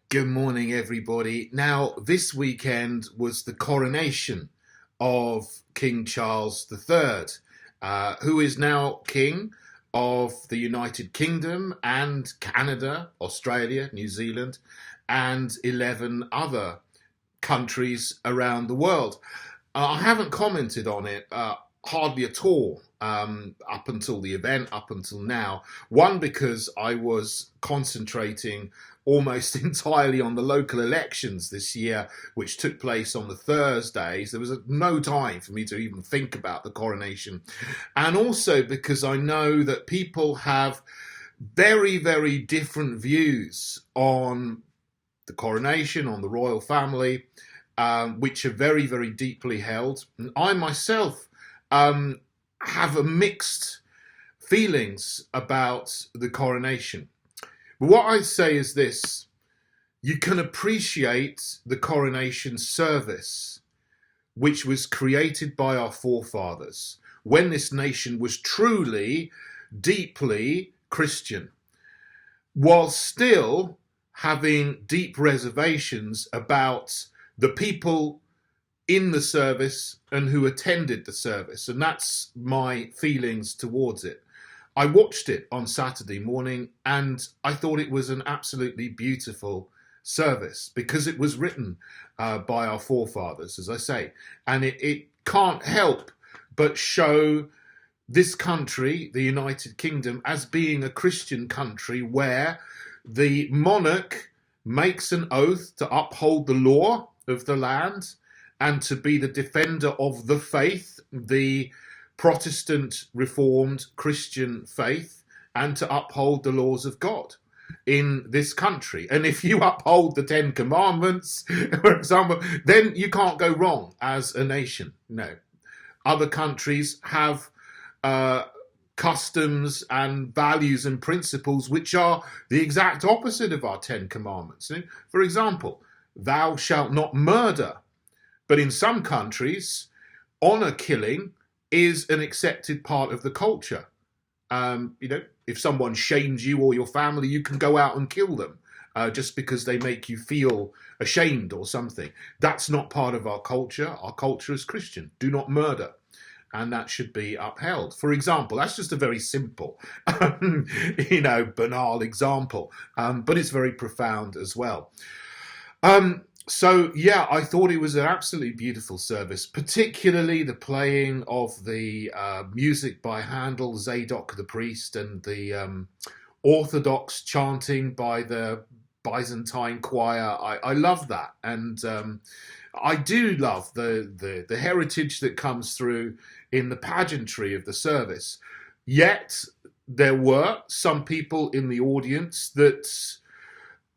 Good morning, everybody. Now, this weekend was the coronation of King Charles III, who is now King of the United Kingdom and Canada, Australia, New Zealand, and 11 other countries around the world. I haven't commented on it hardly at all up until the event, up until now. One, because I was concentrating almost entirely on the local elections this year, which took place on the Thursdays. There was no time for me to even think about the coronation. And also because I know that people have very, very different views on the coronation, on the royal family, which are very, very deeply held. And I myself have a mixed feelings about the coronation. But what I say is this: you can appreciate the coronation service, which was created by our forefathers when this nation was truly, deeply Christian, while still having deep reservations about the people in the service and who attended the service. And that's my feelings towards it. I watched it on Saturday morning and I thought it was an absolutely beautiful service because it was written by our forefathers, as I say. And it can't help but show this country, the United Kingdom, as being a Christian country where the monarch makes an oath to uphold the law of the land and to be the defender of the faith, the Protestant Reformed Christian faith, and to uphold the laws of God in this country. And if you uphold the Ten Commandments, for example, then you can't go wrong as a nation. No. Other countries have customs and values and principles which are the exact opposite of our Ten Commandments. For example, thou shalt not murder. But in some countries, honor killing is an accepted part of the culture. If someone shames you or your family, you can go out and kill them just because they make you feel ashamed or something. That's not part of our culture. Our culture is Christian. Do not murder. And that should be upheld. For example, that's just a very simple, banal example, but it's very profound as well. So, yeah, I thought it was an absolutely beautiful service, particularly the playing of the music by Handel, Zadok the priest, and the Orthodox chanting by the Byzantine choir. I love that. And I do love the heritage that comes through in the pageantry of the service. Yet there were some people in the audience that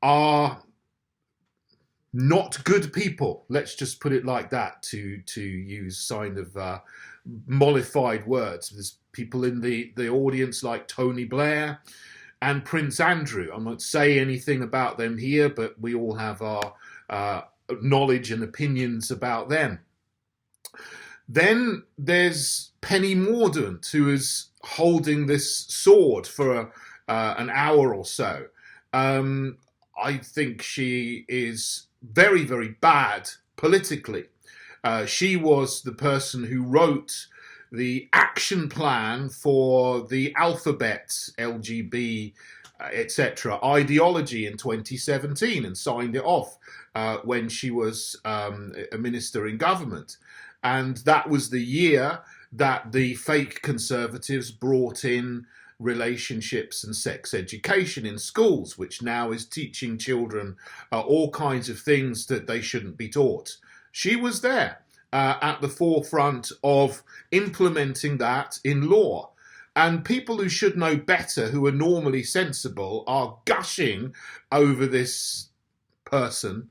are not good people. Let's just put it like that, to use sign of mollified words. There's people in the audience like Tony Blair and Prince Andrew. I'm not saying anything about them here, but we all have our knowledge and opinions about them. Then there's Penny Mordaunt, who is holding this sword for an hour or so. I think she is very, very bad politically. She was the person who wrote the action plan for the alphabet, LGB, etc. ideology in 2017 and signed it off when she was a minister in government. And that was the year that the fake conservatives brought in relationships and sex education in schools, which now is teaching children all kinds of things that they shouldn't be taught. She was there at the forefront of implementing that in law. And people who should know better, who are normally sensible, are gushing over this person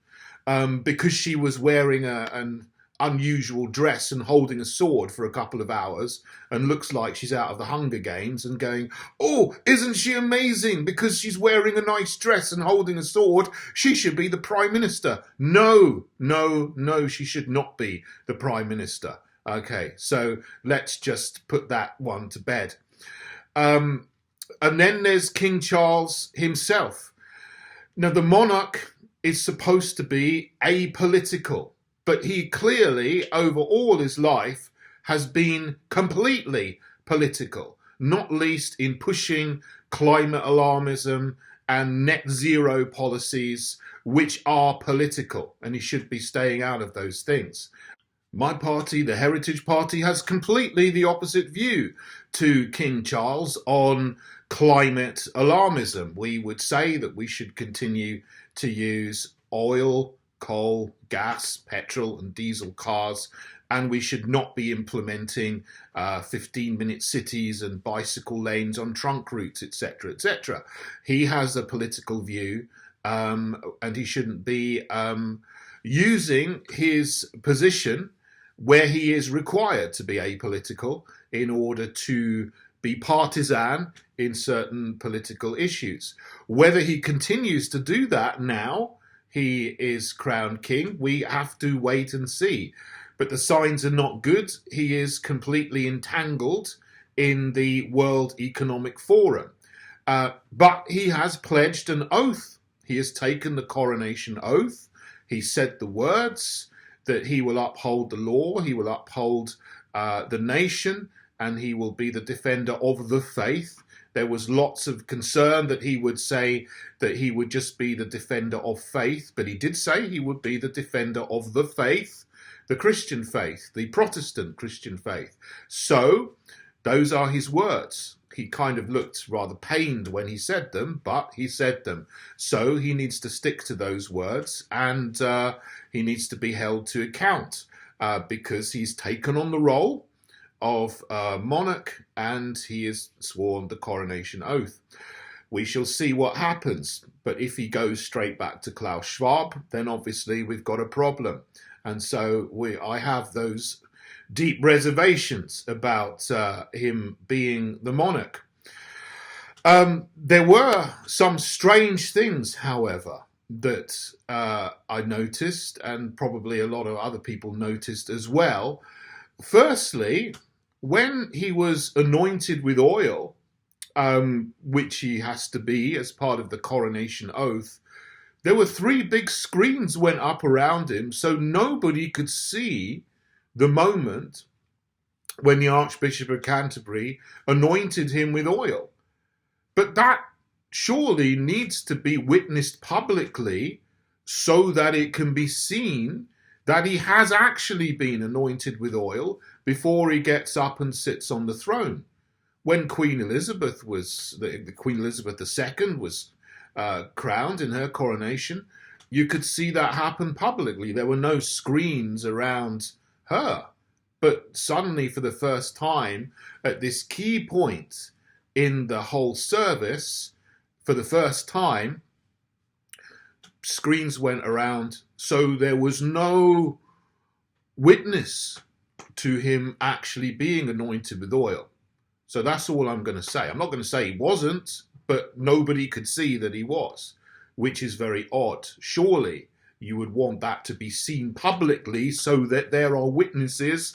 because she was wearing an unusual dress and holding a sword for a couple of hours and looks like she's out of the Hunger Games, and going, oh, isn't she amazing? Because she's wearing a nice dress and holding a sword, she should be the Prime Minister. No, she should not be the Prime Minister. Okay, so let's just put that one to bed. And then there's King Charles himself. Now, the monarch is supposed to be apolitical, but he clearly, over all his life, has been completely political, not least in pushing climate alarmism and net zero policies, which are political, and he should be staying out of those things. My party, the Heritage Party, has completely the opposite view to King Charles on climate alarmism. We would say that we should continue to use oil, coal, gas, petrol, and diesel cars, and we should not be implementing 15-minute cities and bicycle lanes on trunk routes, etc., etc. He has a political view, and he shouldn't be using his position where he is required to be apolitical in order to be partisan in certain political issues. Whether he continues to do that now he is crowned king, we have to wait and see. But the signs are not good. He is completely entangled in the World Economic Forum. But he has pledged an oath. He has taken the coronation oath. He said the words that he will uphold the law, he will uphold the nation, and he will be the defender of the faith. There was lots of concern that he would say that he would just be the defender of faith, but he did say he would be the defender of the faith, the Christian faith, the Protestant Christian faith. So those are his words. He kind of looked rather pained when he said them, but he said them. So he needs to stick to those words, and he needs to be held to account because he's taken on the role of monarch and he has sworn the coronation oath. We shall see what happens, but if he goes straight back to Klaus Schwab, then obviously we've got a problem. And so I have those deep reservations about him being the monarch. There were some strange things, however, that I noticed, and probably a lot of other people noticed as well. Firstly, when he was anointed with oil, which he has to be as part of the coronation oath, there were 3 big screens went up around him, so nobody could see the moment when the Archbishop of Canterbury anointed him with oil. But that surely needs to be witnessed publicly so that it can be seen that he has actually been anointed with oil before he gets up and sits on the throne. When Queen Elizabeth Queen Elizabeth II was crowned in her coronation, you could see that happen publicly. There were no screens around her. But suddenly, for the first time, at this key point in the whole service, for the first time, screens went around, so there was no witness to him actually being anointed with oil. So that's all I'm going to say. I'm not going to say he wasn't, but nobody could see that he was, which is very odd. Surely you would want that to be seen publicly so that there are witnesses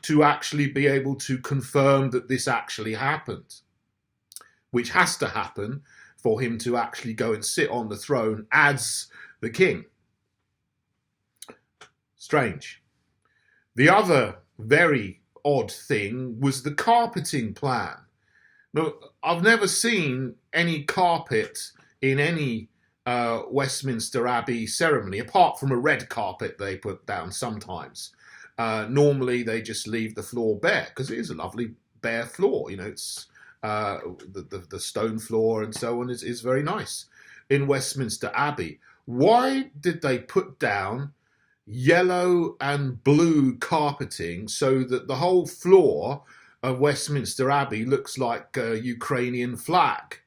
to actually be able to confirm that this actually happened, which has to happen for him to actually go and sit on the throne as the king. Strange. The other very odd thing was the carpeting plan. Now, I've never seen any carpet in any Westminster Abbey ceremony, apart from a red carpet they put down sometimes. Normally they just leave the floor bare, because it is a lovely bare floor. You know, it's the stone floor and so on is very nice in Westminster Abbey. Why did they put down yellow and blue carpeting so that the whole floor of Westminster Abbey looks like a Ukrainian flag?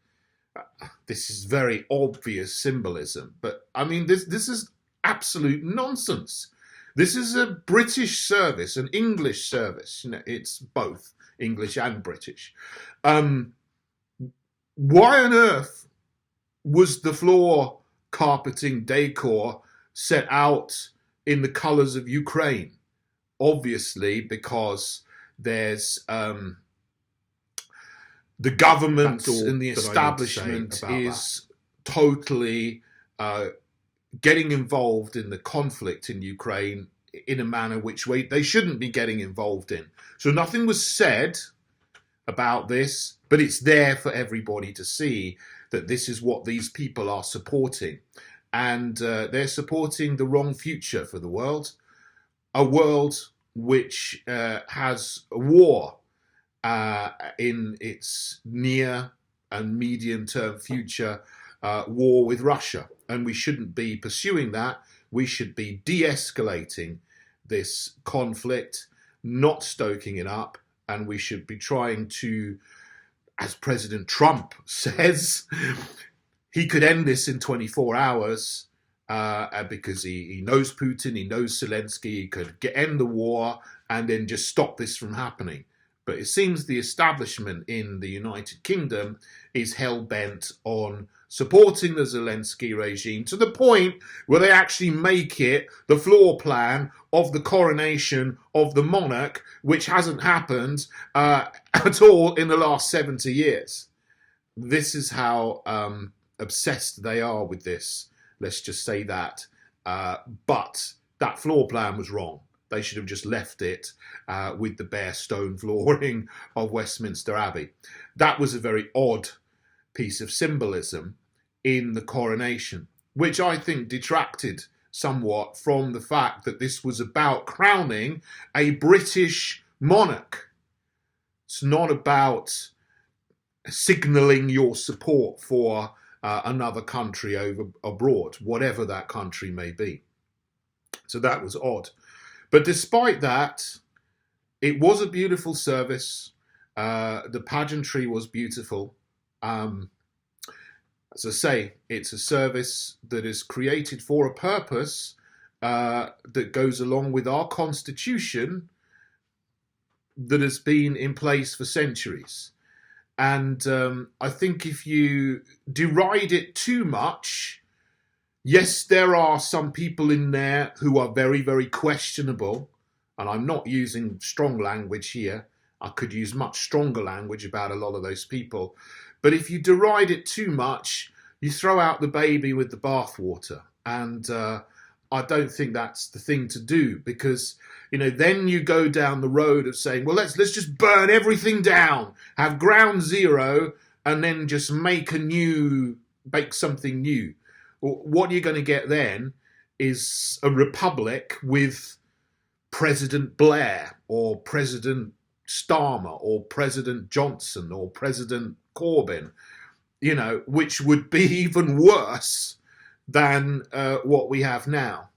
This is very obvious symbolism, but I mean, this is absolute nonsense. This is a British service, an English service. You know, it's both English and British. Why on earth was the floor carpeting decor set out in the colours of Ukraine? Obviously, because there's the government and the establishment is totally getting involved in the conflict in Ukraine in a manner which they shouldn't be getting involved in. So nothing was said about this, but it's there for everybody to see that this is what these people are supporting. And they're supporting the wrong future for the world, a world which has a war in its near and medium-term future, war with Russia. And we shouldn't be pursuing that. We should be de-escalating this conflict, not stoking it up, and we should be trying to, as President Trump says, he could end this in 24 hours because he knows Putin, he knows Zelensky, he could end the war and then just stop this from happening. But it seems the establishment in the United Kingdom is hell-bent on supporting the Zelensky regime to the point where they actually make it the floor plan of the coronation of the monarch, which hasn't happened at all in the last 70 years. This is how obsessed they are with this. Let's just say that. But that floor plan was wrong. They should have just left it with the bare stone flooring of Westminster Abbey. That was a very odd piece of symbolism in the coronation, which I think detracted somewhat from the fact that this was about crowning a British monarch. It's not about signalling your support for another country over abroad, whatever that country may be. So that was odd. But despite that, it was a beautiful service. The pageantry was beautiful. As I say, it's a service that is created for a purpose that goes along with our constitution that has been in place for centuries. And I think if you deride it too much, yes, there are some people in there who are very, very questionable. And I'm not using strong language here. I could use much stronger language about a lot of those people. But if you deride it too much, you throw out the baby with the bathwater. And I don't think that's the thing to do, because, you know, then you go down the road of saying, well, let's just burn everything down, have ground zero, and then just make something new. What you're going to get then is a republic with President Blair or President Starmer or President Johnson or President Corbyn, you know, which would be even worse than what we have now.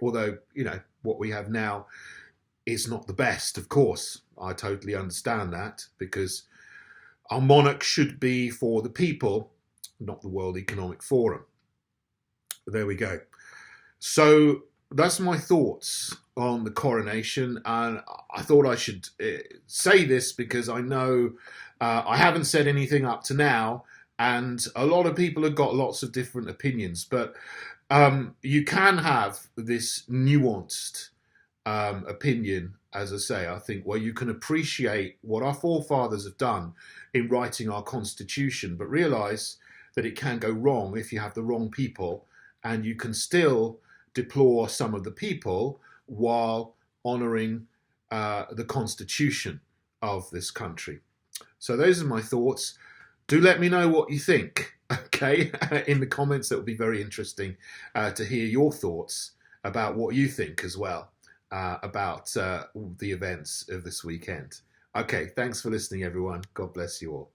Although, you know, what we have now is not the best, of course. I totally understand that, because our monarch should be for the people, not the World Economic Forum. There we go. So that's my thoughts on the coronation, and I thought I should say this because I know I haven't said anything up to now, and a lot of people have got lots of different opinions, but you can have this nuanced opinion, as I say, I think, where you can appreciate what our forefathers have done in writing our constitution, but realise that it can go wrong if you have the wrong people, and you can still deplore some of the people while honouring the constitution of this country. So those are my thoughts. Do let me know what you think, okay, in the comments. That would be very interesting to hear your thoughts about what you think as well about the events of this weekend. Okay, thanks for listening, everyone. God bless you all.